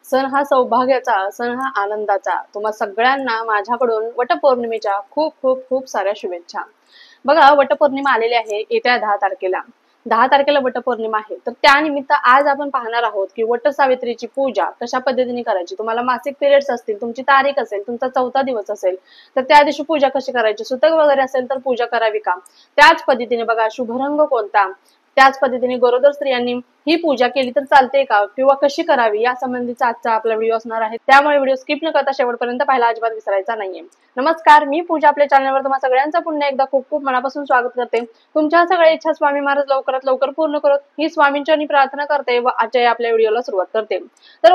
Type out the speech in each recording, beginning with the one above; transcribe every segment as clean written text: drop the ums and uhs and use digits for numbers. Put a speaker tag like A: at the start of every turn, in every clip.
A: सण हा सौभाग्याचा, सण हा आनंदाचा. तुम्हा सगळ्यांना माझ्याकडून वटपौर्णिमेच्या खूप खूप खूप साऱ्या शुभेच्छा. बघा, वटपौर्णिमा आलेली आहे येत्या 10 तारखेला. 10 तारखेला वटपौर्णिमा आहे. तर त्यानिमित्त आज आपण पाहणार आहोत की वटसावित्रीची पूजा कशा पद्धतीने करायची. तुम्हाला मासिक पिरियड्स असतील, तुमची तारीख असेल, तुमचा 4था दिवस असेल, तर त्या दिवशी पूजा कशी करायची. सुतक वगैरे असेल तर पूजा करावी का. त्याच पद्धतीने बघा, शुभरंग कोणता, त्याच पद्धतीने गरोदर स्त्रियांनी ही पूजा केली तर चालते का किंवा कशी करावी या संबंधीचा आजचा आपला व्हिडिओ असणार आहे. त्यामुळे व्हिडिओ स्किप न करता शेवटपर्यंत पाहायला अजिबात विसरायचा नाहीये. नमस्कार, मी पूजा. आपल्या चॅनलवर तुम्हा सगळ्यांचं पुन्हा एकदा खूप खूप मनापासून स्वागत करते. तुमच्या सगळ्या इच्छा स्वामी महाराज लवकरात लवकर पूर्ण करत ही स्वामींचरणी प्रार्थना करते व आजच्या आपल्या व्हिडिओला सुरुवात करते. तर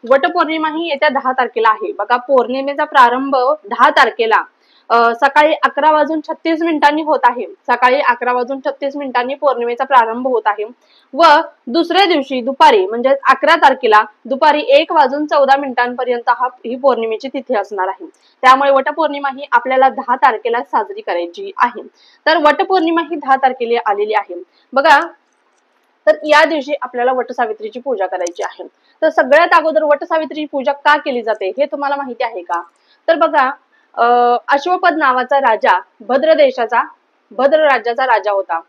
A: वटपौर्णिमा ही येत्या 10 तारखेला आहे. बघा, पौर्णिमेचा प्रारंभ 10 तारखेला सकाळी 11:36 होत आहे. सकाळी 11:36 पौर्णिमेचा प्रारंभ होत आहे व दुसऱ्या दिवशी दुपारी म्हणजे 11 तारखेला दुपारी 1:14 ही पौर्णिमेची तिथी असणार आहे. त्यामुळे वटपौर्णिमा ही आपल्याला 10 तारखेला साजरी करायची आहे. तर वटपौर्णिमा ही 10 तारखेला आलेली आहे. बघा, तर या दिवशी आपल्याला वटसावित्रीची पूजा करायची आहे. तर सगळ्यात अगोदर वटसावित्रीची पूजा का केली जाते हे तुम्हाला माहिती आहे का. तर बघा, अश्वपद नावाचा राजा भद्र राज्याचा राजा होता.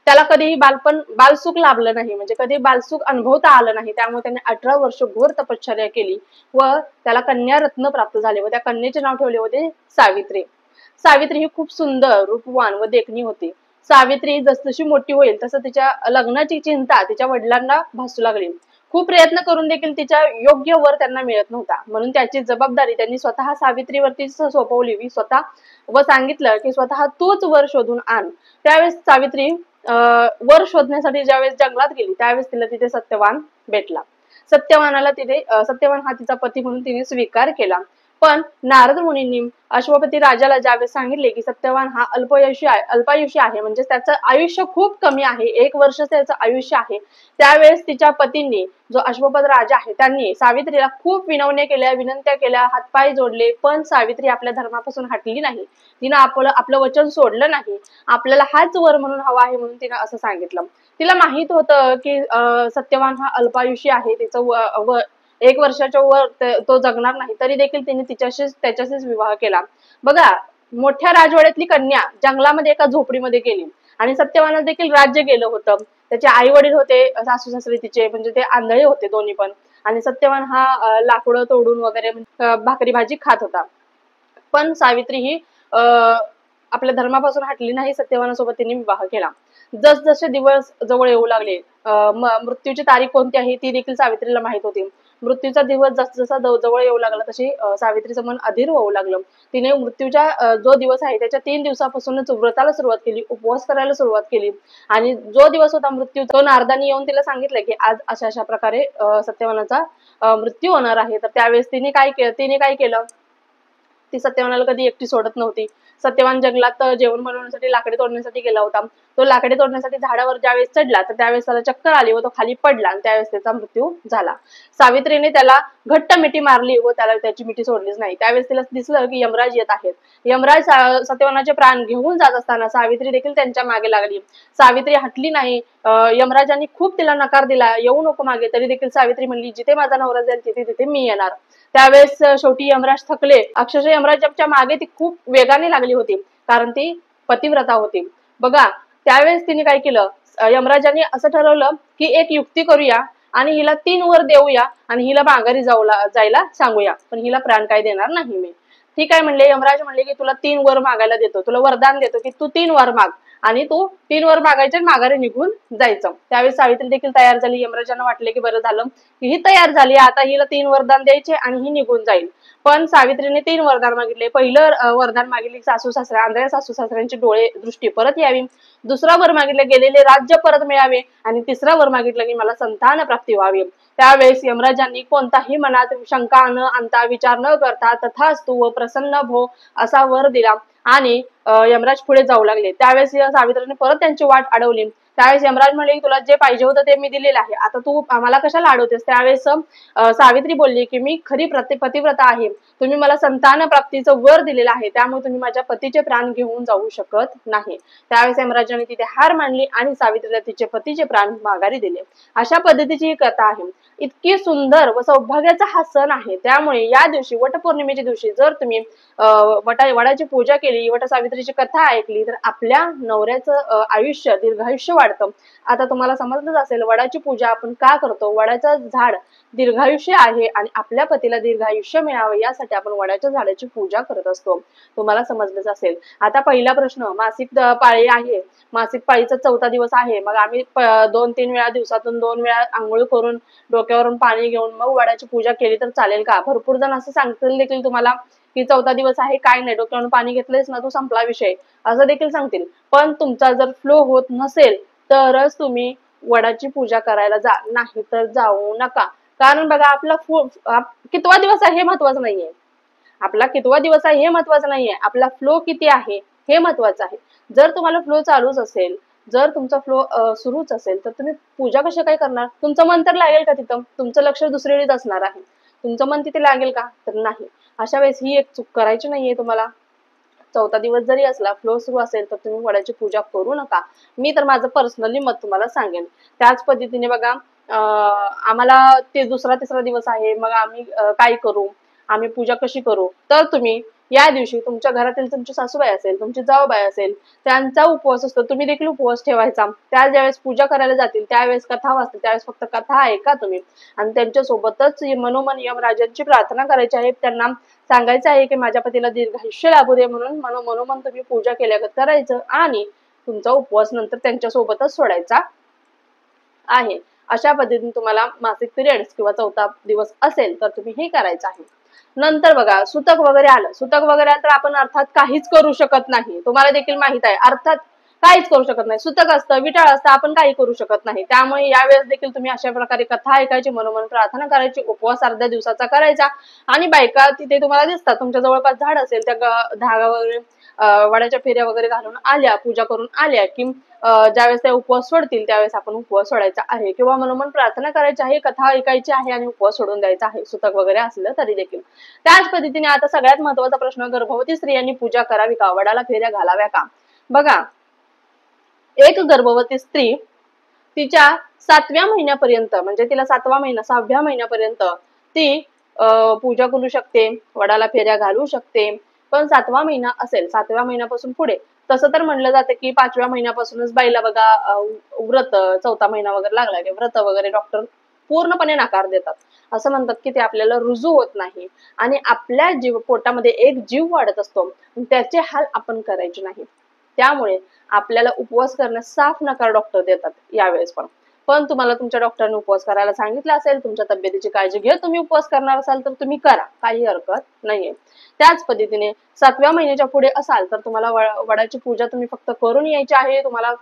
A: त्याला कधीही बालसुख लाभलं नाही, म्हणजे कधी बालसुख अनुभवता आलं नाही. त्यामुळे त्याने 18 वर्ष घोर तपश्चर्या केली व त्याला कन्या रत्न प्राप्त झाले व त्या कन्येचे नाव ठेवले होते सावित्री. सावित्री ही खूप सुंदर, रूपवान व देखणी होती. सावित्री जसजशी मोठी होईल तसं तिच्या लग्नाची चिंता तिच्या वडिलांना भासू लागली. खूप प्रयत्न करून देखील तिच्या योग्य वर त्यांना मिळत नव्हता. म्हणून त्याची जबाबदारी त्यांनी स्वतः सावित्रीवरती सोपवली व सांगितलं की स्वतः तूच वर शोधून आण. त्यावेळेस सावित्री वर शोधण्यासाठी ज्यावेळेस जंगलात गेली त्यावेळेस तिला तिथे सत्यवान भेटला. सत्यवान हा तिचा पती म्हणून तिने स्वीकार केला. पण नारद मुनींनी अश्वपती राजाला ज्यावेळेस सांगितले की सत्यवान हा अल्पायुषी आहे, म्हणजे त्याचं आयुष्य खूप कमी आहे, 1 वर्ष त्याचं आयुष्य आहे. त्यावेळेस तिच्या पतींनी, जो अश्वपद राजा आहे, त्यांनी सावित्रीला खूप विनंत्या केल्या, हातपाय जोडले, पण सावित्री आपल्या धर्मापासून हटली नाही. तिनं आपलं वचन सोडलं नाही. आपल्याला हाच वर म्हणून हवा आहे म्हणून तिनं असं सांगितलं. तिला माहित होतं की सत्यवान हा अल्पायुषी आहे, तिचं 1 वर्षाच्या वर तो जगणार नाही, तरी देखील तिने त्याच्याशीच विवाह केला. बघा, मोठ्या राजवाड्यातली कन्या जंगलामध्ये एका झोपडीमध्ये गेली आणि सत्यवानात देखील राज्य गेलं होतं. त्याचे आई वडील होते, सासू सासरे तिचे, म्हणजे ते आंधळे होते दोन्ही पण. आणि सत्यवान हा लाकडं तोडून वगैरे भाकरी भाजी खात होता. पण सावित्री ही आपल्या धर्मापासून हटली नाही. सत्यवानासोबत तिने विवाह केला. जसजसे दिवस जवळ येऊ लागले, मृत्यूची तारीख कोणती आहे ती देखील सावित्रीला माहित होती. मृत्यूचा दिवस जसजसा जवळ येऊ लागला तशी सावित्रीचं मन अधीर होऊ लागलं. तिने मृत्यूचा जो दिवस आहे त्याच्या 3 दिवसापासूनच व्रताला सुरुवात केली, उपवास करायला सुरुवात केली. आणि जो दिवस होता मृत्यूचा, तो नारदांनी येऊन तिला सांगितलं की आज अशा अशा प्रकारे सत्यवानाचा मृत्यू होणार आहे. तर त्यावेळेस तिने काय केलं, ती सत्यवानाला कधी एकटी सोडत नव्हती. सत्यवान जंगलात जेवण बनवण्यासाठी लाकडे तोडण्यासाठी गेला होता. तो लाकडे तोडण्यासाठी झाडावर ज्यावेळेस चढला तर त्यावेळेस त्याला चक्कर आली व तो खाली पडला आणि त्यावेळेस त्याचा मृत्यू झाला. सावित्रीने त्याला घट्ट मिठी मारली व त्याला त्याची मिठी सोडलीच नाही. त्यावेळेस तिला दिसलं की यमराज येत आहेत. यमराज सत्यवानाचे प्राण घेऊन जात असताना सावित्री देखील त्यांच्या मागे लागली. सावित्री हटली नाही. यमराजांनी खूप तिला नकार दिला, येऊ नको मागे, तरी देखील सावित्री म्हणली जिथे माझा नवरा जाईल तिथे मी येणार. त्यावेळेस शेवटी यमराज थकले. अक्षरशः यमराजाच्या मागे ती खूप वेगाने लागली होती, कारण ती पतिव्रता होती. बघा, त्यावेळेस तिने काय केलं, यमराजांनी असं ठरवलं की एक युक्ती करूया आणि हिला 3 वर देऊया आणि हिला माघारी जायला सांगूया, पण हिला प्राण काय देणार नाही मी. ठीक आहे म्हणले. यमराज म्हणले की तुला 3 वर मागायला देतो, तुला वरदान देतो की तू 3 वर माग आणि तू 3 वर मागायचे आणि माघारी निघून जायचं. त्यावेळेस सावित्री देखील तयार झाली. यमराजांना वाटले की बरं झालं की ही तयार झाली, आता हिला 3 वरदान द्यायचे आणि ही निघून जाईल. पण सावित्रीने 3 वरदान मागितले. पहिलं वरदान मागितले आंधळ्या सासू सासऱ्यांची डोळे दृष्टी परत यावी. दुसरा वर मागितले गेलेले राज्य परत मिळावे आणि तिसरा वर मागितलं की मला संतान प्राप्ती व्हावी. त्यावेळेस यमराजांनी कोणताही मनात शंका न आणता, विचार न करता तथास्तु व प्रसन्न भो असा वर दिला आणि यमराज पुढे जाऊ लागले. त्यावेळेस सावित्रीने परत त्यांची वाट अडवली. त्यावेळेस यमराज म्हणले की तुला जे पाहिजे होतं ते मी दिलेलं आहे, आता तू आम्हाला कशाला अडवतेस. त्यावेळेस सावित्री बोलली की मी खरी पतिव्रता आहे, तुम्ही मला संतान प्राप्तीचं वर दिलेलं आहे, त्यामुळे तुम्ही माझ्या पतीचे प्राण घेऊन जाऊ शकत नाही. त्यावेळेस यमराजाने तिथे हार मानली आणि सावित्रीला तिचे पतीचे प्राण माघारी दिले. अशा पद्धतीची ही कथा आहे. इतकी सुंदर व सौभाग्याचा हा सण आहे. त्यामुळे या दिवशी वटपौर्णिमेच्या दिवशी जर तुम्ही वडाची पूजा केली, वटसावित्रीची कथा ऐकली तर आपल्या नवऱ्याचं आयुष्य दीर्घायुष्य वाढतं. आता तुम्हाला समजलंच असेल वडाची पूजा आपण का करतो. वडाचं झाड दीर्घायुष्य आहे आणि आपल्या पतीला दीर्घायुष्य मिळावं यासाठी आपण वडाच्या झाडाची पूजा करत असतो. तुम्हाला समजलंच असेल. आता पहिला प्रश्न, मासिक पाळी आहे, मासिक पाळीचा 4था दिवस आहे, मग आम्ही 2-3 वेळा दिवसातून 2 वेळा आंघोळ करून डोक्यावरून पाणी घेऊन मग वडाची पूजा केली तर चालेल का. भरपूर जण असं सांगतील देखील तुम्हाला की 4था दिवस आहे, काय नाही, डोक्यावरून पाणी घेतलेस ना तू संपला विषय, असं देखील सांगतील. पण तुमचा जर फ्लो होत नसेल तरच तुम्ही वडाची पूजा करायला जा, नाही तर जाऊ नका. कारण बघा आपला कितवा दिवस आहे हे महत्वाचं नाहीये, आपला कितवा दिवस आहे हे महत्वाचं नाहीये, आपला फ्लो किती आहे हे महत्वाचं आहे. जर तुम्हाला फ्लो चालूच असेल, जर तुमचा फ्लो सुरूच असेल तर तुम्ही पूजा कशा काय करणार. तुमचं मन तर लागेल का तिथं, तुमचं लक्ष दुसरीकडेच असणार आहे, तुमचं मन तिथे लागेल का, तर नाही. अशा वेळेस ही एक चूक करायची नाहीये तुम्हाला. 4था दिवस जरी असला, फ्लो सुरू असेल तर तुम्ही वडाची पूजा करू नका. मी तर माझं पर्सनली मत तुम्हाला सांगेन. त्याच पद्धतीने बघा आम्हाला ते 2रा-3रा दिवस आहे, मग आम्ही काय करू, आम्ही पूजा कशी करू. तर तुम्ही या दिवशी तुमच्या घरातील तुमची सासूबाई असेल, तुमची जाऊबाई असेल, त्यांचा उपवास असतो, तुम्ही देखील उपवास ठेवायचा. त्या ज्यावेळेस पूजा करायला जातील त्यावेळेस कथा वाचतील, त्यावेळेस फक्त कथा ऐका तुम्ही आणि त्यांच्या सोबतच मनोमन यमराजांची प्रार्थना करायची आहे. त्यांना सांगायचं आहे की माझ्या पतीला दीर्घायुष्य लाभू दे म्हणून मनोमन तुम्ही पूजा केल्यागत करायचं आणि तुमचा उपवास नंतर त्यांच्या सोबतच सोडायचा आहे. अशा पद्धतीने तुम्हाला मासिक पिरियड्स किंवा 4था दिवस असेल तर तुम्ही हे करायचं आहे. नंतर बघा सुतक वगैरे आलं, सुतक वगैरे आलं तर आपण अर्थात काहीच करू शकत नाही. तुम्हाला देखील माहित आहे, अर्थात काहीच करू शकत नाही. सुतक असतं, विटाळ असतं, आपण काही करू शकत नाही. त्यामुळे यावेळेस देखील तुम्ही अशा प्रकारे कथा ऐकायची, मनोमन प्रार्थना करायची, उपवास अर्ध्या दिवसाचा करायचा आणि बायका तिथे तुम्हाला दिसतात, तुमच्या जवळपास झाड असेल त्या धागा वगैरे वडाच्या फेऱ्या वगैरे घालून आल्या, पूजा करून आल्या की ज्यावेळेस त्या उपवास सोडतील त्यावेळेस आपण उपवास सोडायचा आहे किंवा मनोमन प्रार्थना करायची आहे, कथा ऐकायची आहे आणि उपवास सोडून द्यायचा आहे, सुतक वगैरे असलं तरी देखील. त्याच पद्धतीने आता सगळ्यात महत्वाचा प्रश्न, गर्भवती स्त्रियांनी पूजा करावी का, वडाला फेऱ्या घालाव्या का. बघा एक गर्भवती स्त्री तिच्या 7व्या महिन्यापर्यंत, म्हणजे तिला 7वा महिना 6व्या महिन्यापर्यंत ती पूजा करू शकते, वडाला फेऱ्या घालू शकते. पण 7वा महिना असेल, 7व्या महिन्यापासून पुढे, तसं तर म्हणलं जातं की 5व्या महिन्यापासूनच बाईला बघा व्रत, 4था महिना वगैरे लागला की व्रत वगैरे डॉक्टर पूर्णपणे नकार देतात. असं म्हणतात की ते आपल्याला रुजू होत नाही आणि आपल्या पोटामध्ये एक जीव वाढत असतो, त्याचे हाल आपण करायचे नाही. त्यामुळे आपल्याला उपवास करण्यास साफ नकार डॉक्टर देतात यावेळेस पण तुम्हाला तुमच्या डॉक्टरने उपवास करायला सांगितलं असेल, तुमच्या तब्येतीची काळजी घेत तुम्ही उपवास करणार असाल तर तुम्ही करा, काही हरकत नाहीये. त्याच पद्धतीने 7व्या महिन्याच्या पुढे असाल तर तुम्हाला वडाची पूजा तुम्ही फक्त करून यायची आहे. तुम्हाला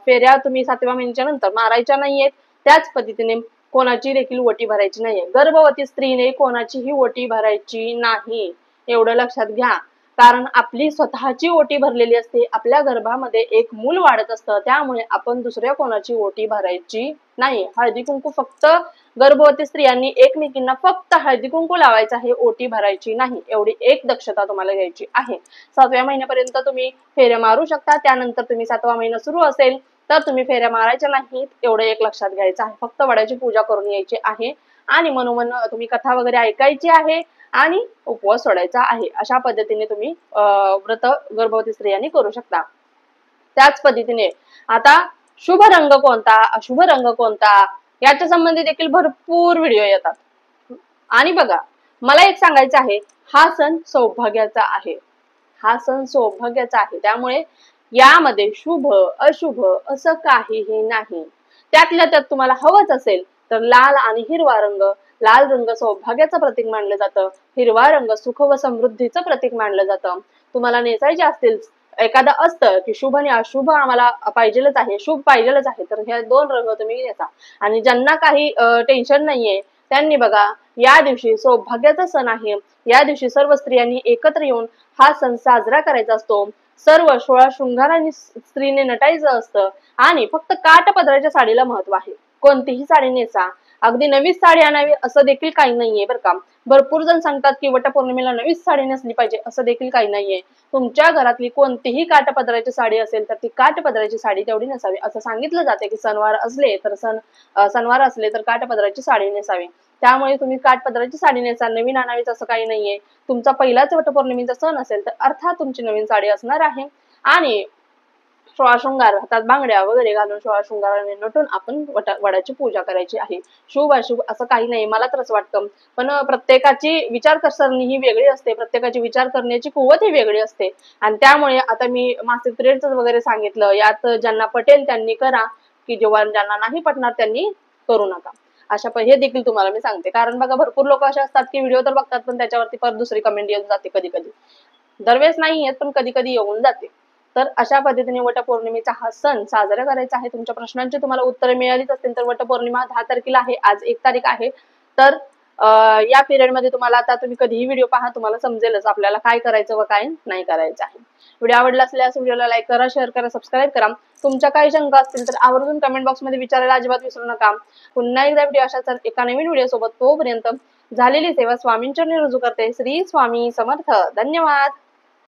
A: फेऱ्या तुम्ही 7व्या महिन्याच्या नंतर मारायच्या नाहीयेत. त्याच पद्धतीने कोणाची देखील ओटी भरायची नाहीये. गर्भवती स्त्रीने कोणाचीही ओटी भरायची नाही, एवढं लक्षात घ्या. कारण आपली स्वतःची ओटी भरलेली असते, आपल्या गर्भामध्ये एक मूल वाढत असतं, त्यामुळे आपण दुसऱ्या कोणाची ओटी भरायची नाही. हळदी कुंकू फक्त गर्भवती स्त्रियांनी एकमेकींना फक्त हळदी कुंकू लावायचं आहे, ओटी भरायची नाही, एवढी एक दक्षता तुम्हाला घ्यायची आहे. 7व्या महिन्यापर्यंत तुम्ही फेऱ्या मारू शकता, त्यानंतर तुम्ही 7वा महिना सुरू असेल तर तुम्ही फेऱ्या मारायच्या नाहीत, एवढं एक लक्षात घ्यायचं आहे. फक्त वडाची पूजा करून यायची आहे आणि मनोमन तुम्ही कथा वगैरे ऐकायची आहे आणि उपवास सोडायचा आहे. अशा पद्धतीने तुम्ही व्रत गर्भवती स्त्रियांनी करू शकता. त्याच पद्धतीने आता शुभ रंग कोणता, अशुभ रंग कोणता याच्या संबंधी देखील भरपूर व्हिडिओ येतात. आणि बघा मला एक सांगायचं आहे, हा सण सौभाग्याचा आहे, हा सण सौभाग्याचा आहे. त्यामुळे यामध्ये शुभ अशुभ असं काहीही नाही. त्यातल्या त्यात तुम्हाला हवंच असेल तर लाल आणि हिरवा रंग, लाल रंग सौभाग्याचं प्रतीक मानलं जातं, हिरवा रंग सुख व समृद्धीचं प्रतीक मानलं जातं. तुम्हाला नेसायचे असतील, एखादा असतं की शुभ आणि अशुभ आम्हाला पाहिजेलच आहे, शुभ पाहिजेलच आहे, तर हे 2 रंग तुम्ही नेसा. आणि ज्यांना काही टेन्शन नाहीये त्यांनी बघा या दिवशी सौभाग्याचा सण आहे, या दिवशी सर्व स्त्रियांनी एकत्र येऊन हा सण साजरा करायचा असतो. सर्व 16 शृंगाराने स्त्रीने नटायचं असतं आणि फक्त काठपदराच्या साडीला महत्व आहे. कोणतीही साडी नेसा, अगदी नवीच साडी आणावी असं देखील काही नाहीये बरं का. भरपूर जण सांगतात की वटपौर्णिमेला नवीच साडी नेसली पाहिजे, असं देखील काही नाहीये. तुमच्या घरातली कोणतीही काठपदराची साडी असेल तर ती काठपदराची साडी तेवढी नेसावी. असं सांगितलं जाते की सणवार असले तर काठपदराची साडी नेसावी. त्यामुळे तुम्ही काठपदराची साडी नेसा, नवीन आणावीच असं काही नाहीये. तुमचा पहिलाच वटपौर्णिमेचा सण असेल तर अर्थात तुमची नवीन साडी असणार आहे. आणि सोळा शृंगार, हातात बांगड्या वगैरे घालून सोळा शृंगाराने नटून आपण वडाची पूजा करायची आहे. शुभ अशुभ असं काही नाही, मला तर असं वाटतं. पण प्रत्येकाची विचारसरणी ही वेगळी असते, प्रत्येकाची विचार करण्याची कुवत ही वेगळी असते. आणि त्यामुळे आता मी मासिक पिरियडच वगैरे सांगितलं, यात ज्यांना पटेल त्यांनी करा, की जेव्हा ज्यांना नाही पटणार त्यांनी करू नका. हे देखील तुम्हाला मी सांगते. कारण बघा, भरपूर लोक असे असतात की व्हिडिओ तर बघतात पण त्याच्यावरती परत दुसरी कमेंट येऊन जाते कधी कधी. दरवेळेस नाही येत पण कधी कधी येऊन जाते. तर अशा पद्धतीने वटपौर्णिमेचा हा सण साजरा करायचा आहे. तुमच्या प्रश्नांची तुम्हाला उत्तरे मिळालीच असतील तर वटपौर्णिमा 10 तारखेला आहे, आज 1 तारीख आहे. तर या पिरियड मध्ये तुम्हाला आता तुम्ही कधीही व्हिडिओ पहा, तुम्हाला समजेलच आपल्याला काय करायचं व काय नाही करायचं आहे. व्हिडिओ आवडला असल्यास व्हिडिओला लाईक करा, शेअर करा, सबस्क्राईब करा. तुमच्या काही शंका असतील तर आवर्जून कमेंट बॉक्स मध्ये विचारायला अजिबात विसरू नका. पुन्हा एकदा व्हिडिओ अशाच एका नवीन व्हिडिओ सोबत, तोपर्यंत झालेली सेवा स्वामींच्या रुजू करते. श्री स्वामी समर्थ. धन्यवाद.